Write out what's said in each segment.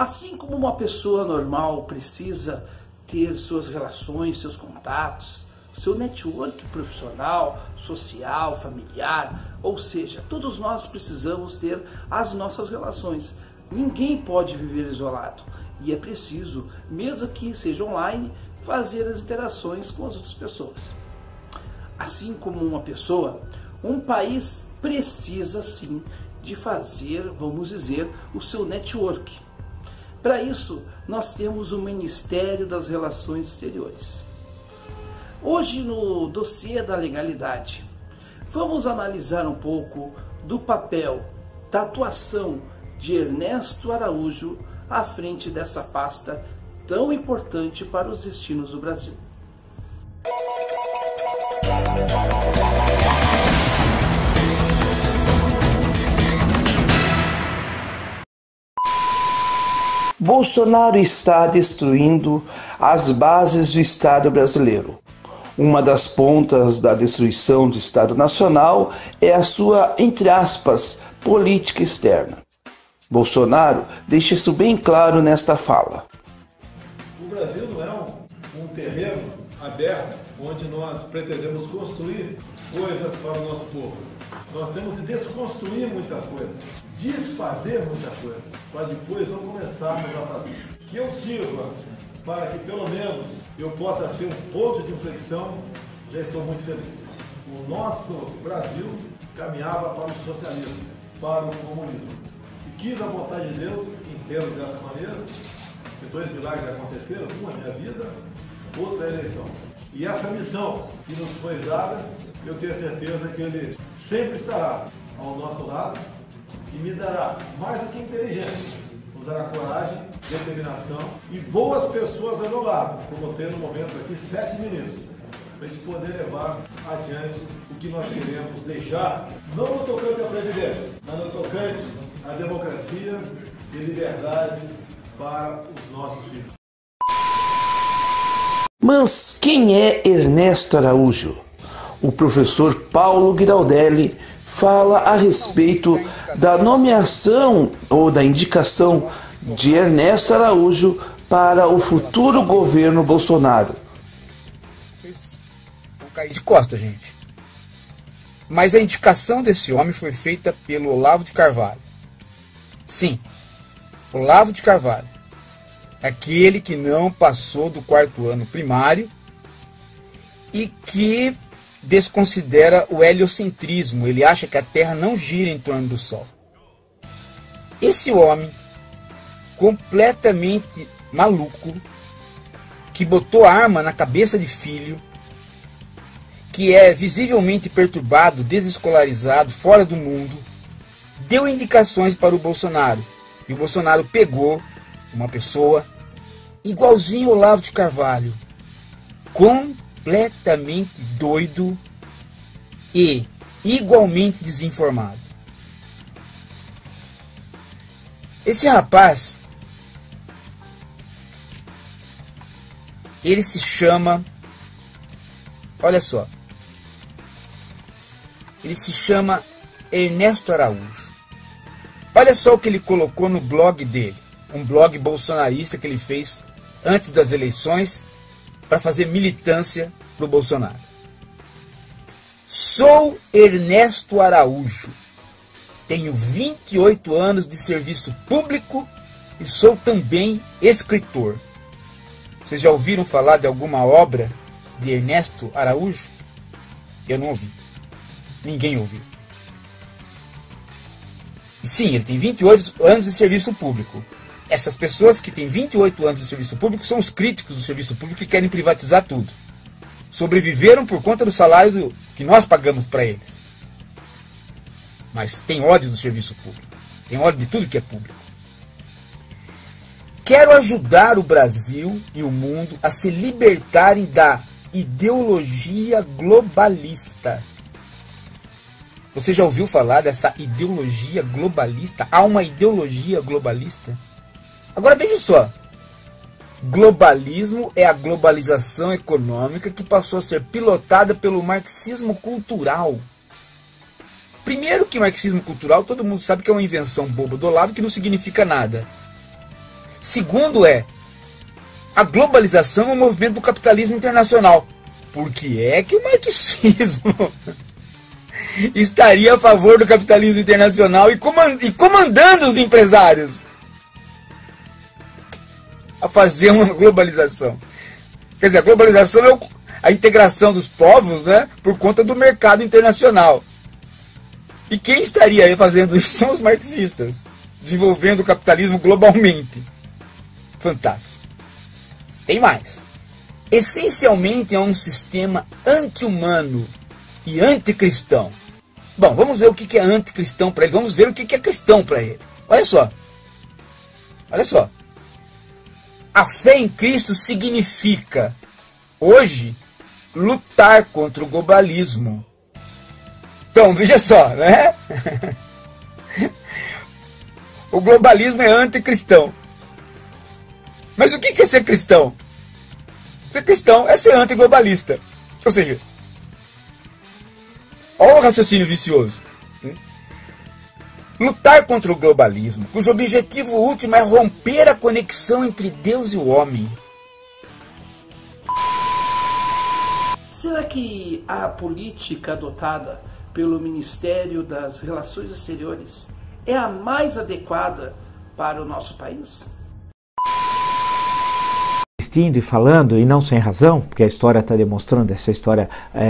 Assim como uma pessoa normal precisa ter suas relações, seus contatos, seu network profissional, social, familiar, ou seja, todos nós precisamos ter as nossas relações. Ninguém pode viver isolado e é preciso, mesmo que seja online, fazer as interações com as outras pessoas. Assim como uma pessoa, um país precisa sim de fazer, vamos dizer, o seu network. Para isso, nós temos o Ministério das Relações Exteriores. Hoje, no dossiê da legalidade, vamos analisar um pouco do papel, da atuação de Ernesto Araújo à frente dessa pasta tão importante para os destinos do Brasil. Bolsonaro está destruindo as bases do Estado brasileiro. Uma das pontas da destruição do Estado Nacional é a sua, entre aspas, política externa. Bolsonaro deixa isso bem claro nesta fala. O Brasil não é um terreno aberto onde nós pretendemos construir coisas para o nosso povo. Nós temos que desconstruir muita coisa, desfazer muita coisa, para depois não começarmos a fazer. Que eu sirva para que pelo menos eu possa ser um ponto de inflexão, já estou muito feliz. O nosso Brasil caminhava para o socialismo, para o comunismo. E quis a vontade de Deus, entendo dessa maneira, que 2 milagres aconteceram, uma é minha vida, outra é a eleição. E essa missão que nos foi dada, eu tenho certeza que Ele sempre estará ao nosso lado e me dará mais do que inteligência, nos dará coragem, determinação e boas pessoas ao meu lado, como tem no momento aqui 7 ministros, para a gente poder levar adiante o que nós queremos deixar, não no tocante à presidência, mas no tocante à democracia e liberdade para os nossos filhos. Mas quem é Ernesto Araújo? O professor Paulo Giraldelli fala a respeito da nomeação ou da indicação de Ernesto Araújo para o futuro governo Bolsonaro. Vou cair de costas, gente. Mas a indicação desse homem foi feita pelo Olavo de Carvalho. Sim, Olavo de Carvalho. Aquele que não passou do 4º ano primário e que desconsidera o heliocentrismo. Ele acha que a Terra não gira em torno do Sol. Esse homem, completamente maluco, que botou arma na cabeça de filho, que é visivelmente perturbado, desescolarizado, fora do mundo, deu indicações para o Bolsonaro. E o Bolsonaro pegou uma pessoa igualzinho ao Olavo de Carvalho, completamente doido e igualmente desinformado. Esse rapaz, ele se chama, olha só, ele se chama Ernesto Araújo. Olha só o que ele colocou no blog dele, um blog bolsonarista que ele fez antes das eleições para fazer militância para o Bolsonaro. Sou Ernesto Araújo, tenho 28 anos de serviço público e sou também escritor. Vocês já ouviram falar de alguma obra de Ernesto Araújo? Eu não ouvi. Ninguém ouviu. E sim, ele tem 28 anos de serviço público. Essas pessoas que têm 28 anos de serviço público são os críticos do serviço público que querem privatizar tudo. Sobreviveram por conta do salário que nós pagamos para eles. Mas tem ódio do serviço público. Tem ódio de tudo que é público. Quero ajudar o Brasil e o mundo a se libertarem da ideologia globalista. Você já ouviu falar dessa ideologia globalista? Há uma ideologia globalista? Agora veja só, globalismo é a globalização econômica que passou a ser pilotada pelo marxismo cultural. Primeiro que marxismo cultural todo mundo sabe que é uma invenção boba do Olavo que não significa nada. Segundo a globalização é um movimento do capitalismo internacional. Por que é que o marxismo estaria a favor do capitalismo internacional e comandando os empresários a fazer uma globalização? Quer dizer, a globalização é a integração dos povos, né, por conta do mercado internacional. E quem estaria aí fazendo isso são os marxistas, desenvolvendo o capitalismo globalmente. Fantástico. Tem mais. Essencialmente é um sistema anti-humano e anticristão. Bom, vamos ver o que é anticristão para ele. Vamos ver o que é cristão para ele. Olha só. Olha só. A fé em Cristo significa, hoje, lutar contra o globalismo. Então, veja só, né? O globalismo é anticristão. Mas o que é ser cristão? Ser cristão é ser antiglobalista. Ou seja, olha o raciocínio vicioso. Lutar contra o globalismo, cujo objetivo último é romper a conexão entre Deus e o homem. Será que a política adotada pelo Ministério das Relações Exteriores é a mais adequada para o nosso país? E falando, e não sem razão, porque a história está demonstrando, essa história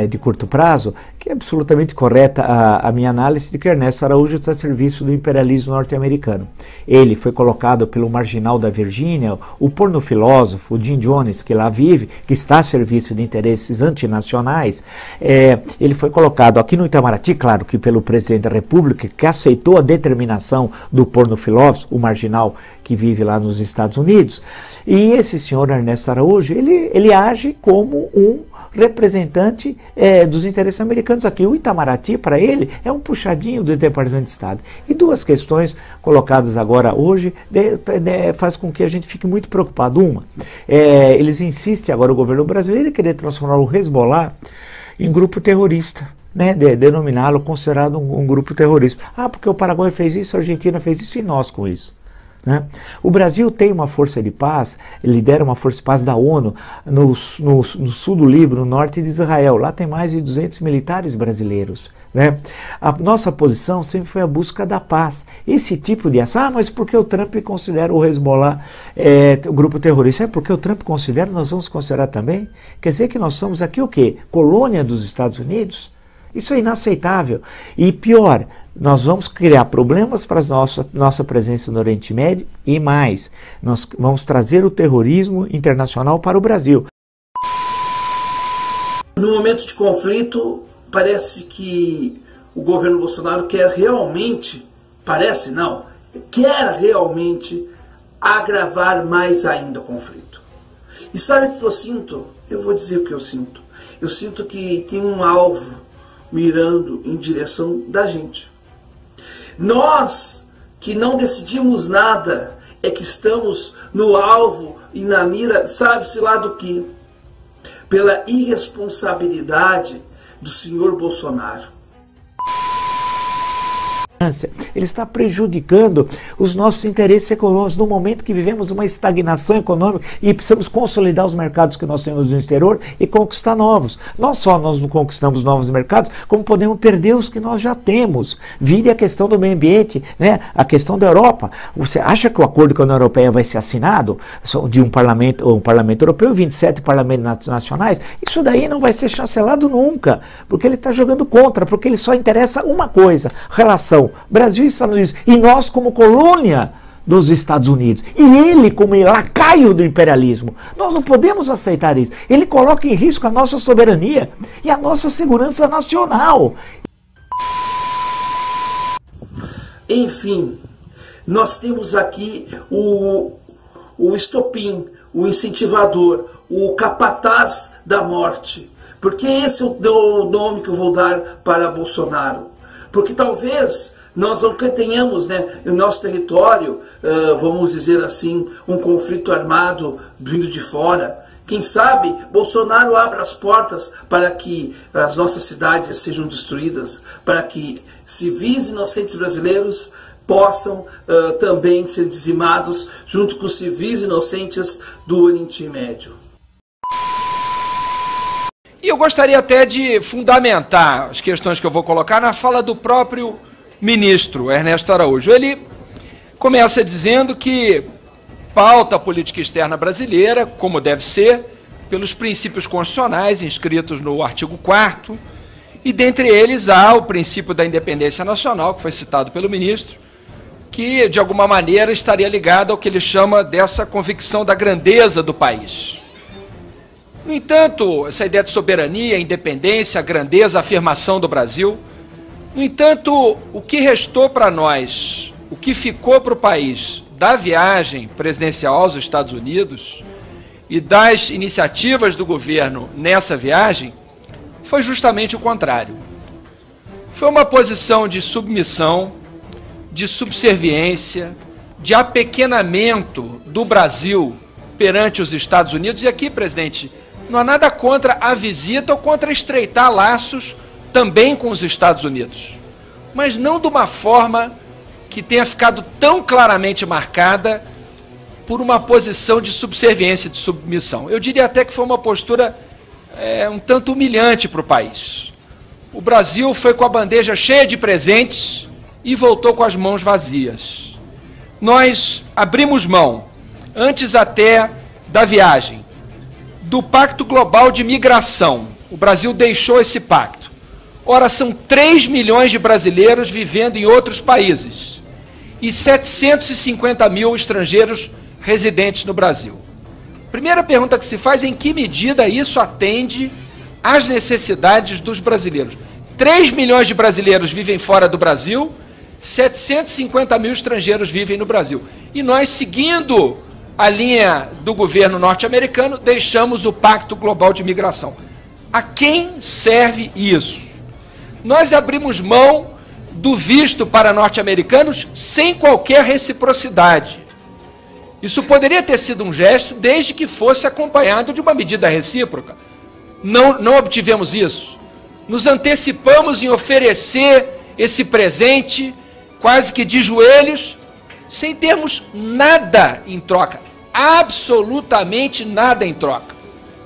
de curto prazo, que é absolutamente correta a minha análise de que Ernesto Araújo está a serviço do imperialismo norte-americano. Ele foi colocado pelo marginal da Virgínia, o pornofilósofo, o Jim Jones, que lá vive, que está a serviço de interesses antinacionais. Ele foi colocado aqui no Itamaraty, claro que pelo presidente da República, que aceitou a determinação do pornofilósofo, o marginal que vive lá nos Estados Unidos. E esse senhor Ernesto Araújo, ele age como um representante dos interesses americanos aqui. O Itamaraty, para ele, é um puxadinho do Departamento de Estado. E duas questões colocadas agora hoje faz com que a gente fique muito preocupado. Uma, eles insistem agora, o governo brasileiro, em querer transformar o Hezbollah em grupo terrorista, né, denominá-lo, considerado um grupo terrorista. Ah, porque o Paraguai fez isso, a Argentina fez isso, e nós com isso. Né? O Brasil tem uma força de paz, lidera uma força de paz da ONU no sul do Líbano, no norte de Israel. Lá tem mais de 200 militares brasileiros. Né? A nossa posição sempre foi a busca da paz. Esse tipo de ação, mas porque o Trump considera o Hezbollah o grupo terrorista? É porque o Trump considera, nós vamos considerar também? Quer dizer que nós somos aqui o quê? Colônia dos Estados Unidos? Isso é inaceitável. E pior, nós vamos criar problemas para a nossa presença no Oriente Médio e mais, nós vamos trazer o terrorismo internacional para o Brasil. No momento de conflito, parece que o governo Bolsonaro quer realmente agravar mais ainda o conflito. E sabe o que eu sinto? Eu vou dizer o que eu sinto. Eu sinto que tem um alvo mirando em direção da gente. Nós, que não decidimos nada, é que estamos no alvo e na mira, sabe-se lá do que? Pela irresponsabilidade do senhor Bolsonaro. Ele está prejudicando os nossos interesses econômicos no momento que vivemos uma estagnação econômica e precisamos consolidar os mercados que nós temos no exterior e conquistar novos. Não só nós não conquistamos novos mercados, como podemos perder os que nós já temos. Vire a questão do meio ambiente, né? A questão da Europa. Você acha que o acordo com a União Europeia vai ser assinado de um parlamento europeu e 27 parlamentos nacionais? Isso daí não vai ser chancelado nunca, porque ele está jogando contra, porque ele só interessa uma coisa, relação Brasil e Estados Unidos, e nós como colônia dos Estados Unidos, e ele como lacaio do imperialismo. Nós não podemos aceitar isso. Ele coloca em risco a nossa soberania e a nossa segurança nacional. Enfim, nós temos aqui o estopim, o incentivador, o capataz da morte. Porque esse é o nome que eu vou dar para Bolsonaro. Porque talvez nós não tenhamos, né, no nosso território, vamos dizer assim, um conflito armado vindo de fora. Quem sabe Bolsonaro abra as portas para que as nossas cidades sejam destruídas, para que civis inocentes brasileiros possam também ser dizimados junto com os civis inocentes do Oriente Médio. E eu gostaria até de fundamentar as questões que eu vou colocar na fala do próprio ministro Ernesto Araújo. Ele começa dizendo que pauta a política externa brasileira, como deve ser, pelos princípios constitucionais inscritos no artigo 4º, e dentre eles há o princípio da independência nacional, que foi citado pelo ministro, que de alguma maneira estaria ligado ao que ele chama dessa convicção da grandeza do país. No entanto, essa ideia de soberania, independência, grandeza, afirmação do Brasil, no entanto, o que restou para nós, o que ficou para o país da viagem presidencial aos Estados Unidos e das iniciativas do governo nessa viagem, foi justamente o contrário. Foi uma posição de submissão, de subserviência, de apequenamento do Brasil perante os Estados Unidos. E aqui, presidente, não há nada contra a visita ou contra estreitar laços também com os Estados Unidos, mas não de uma forma que tenha ficado tão claramente marcada por uma posição de subserviência, de submissão. Eu diria até que foi uma postura um tanto humilhante para o país. O Brasil foi com a bandeja cheia de presentes e voltou com as mãos vazias. Nós abrimos mão, antes até da viagem, do Pacto Global de Migração. O Brasil deixou esse pacto. Ora, são 3 milhões de brasileiros vivendo em outros países e 750 mil estrangeiros residentes no Brasil. Primeira pergunta que se faz é em que medida isso atende às necessidades dos brasileiros. 3 milhões de brasileiros vivem fora do Brasil, 750 mil estrangeiros vivem no Brasil. E nós, seguindo a linha do governo norte-americano, deixamos o Pacto Global de Migração. A quem serve isso? Nós abrimos mão do visto para norte-americanos sem qualquer reciprocidade. Isso poderia ter sido um gesto desde que fosse acompanhado de uma medida recíproca. Não obtivemos isso. Nos antecipamos em oferecer esse presente, quase que de joelhos, sem termos nada em troca. Absolutamente nada em troca.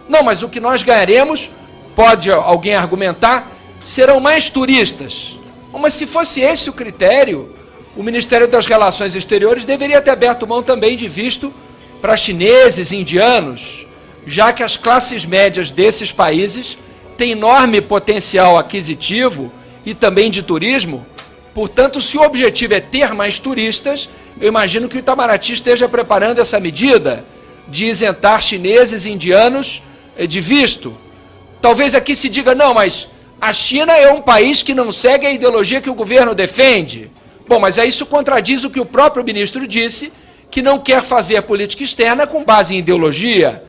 Não, mas o que nós ganharemos, pode alguém argumentar, serão mais turistas. Mas se fosse esse o critério, o Ministério das Relações Exteriores deveria ter aberto mão também de visto para chineses, indianos, já que as classes médias desses países têm enorme potencial aquisitivo e também de turismo. Portanto, se o objetivo é ter mais turistas, eu imagino que o Itamaraty esteja preparando essa medida de isentar chineses e indianos de visto. Talvez aqui se diga, não, mas a China é um país que não segue a ideologia que o governo defende. Bom, mas isso contradiz o que o próprio ministro disse, que não quer fazer política externa com base em ideologia.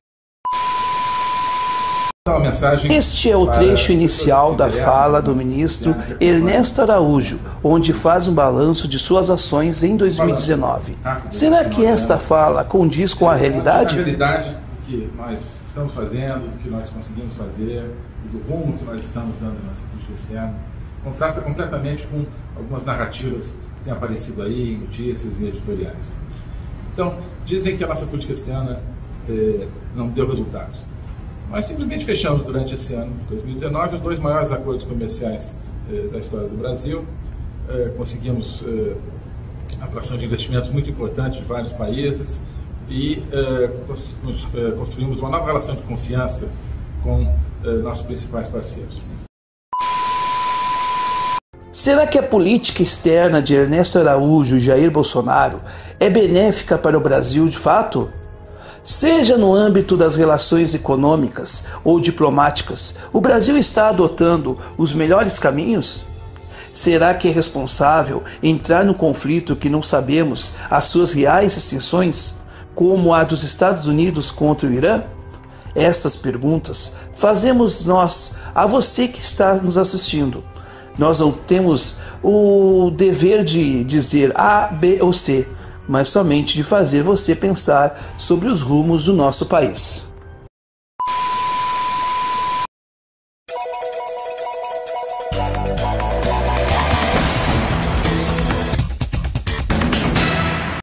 Este é o trecho inicial da fala do ministro Ernesto Araújo, onde faz um balanço de suas ações em 2019. Será que esta fala condiz com a realidade? A realidade que nós estamos fazendo, do que nós conseguimos fazer, do rumo que nós estamos dando na nossa política externa, contrasta completamente com algumas narrativas que têm aparecido aí em notícias e editoriais. Então, dizem que a nossa política externa não deu resultados. Nós simplesmente fechamos durante esse ano, 2019, os 2 maiores acordos comerciais da história do Brasil. Conseguimos atração de investimentos muito importantes de vários países e construímos uma nova relação de confiança com nossos principais parceiros. Será que a política externa de Ernesto Araújo e Jair Bolsonaro é benéfica para o Brasil de fato? Seja no âmbito das relações econômicas ou diplomáticas, o Brasil está adotando os melhores caminhos? Será que é responsável entrar no conflito que não sabemos as suas reais extensões, como a dos Estados Unidos contra o Irã? Essas perguntas fazemos nós, a você que está nos assistindo. Nós não temos o dever de dizer A, B ou C, mas somente de fazer você pensar sobre os rumos do nosso país.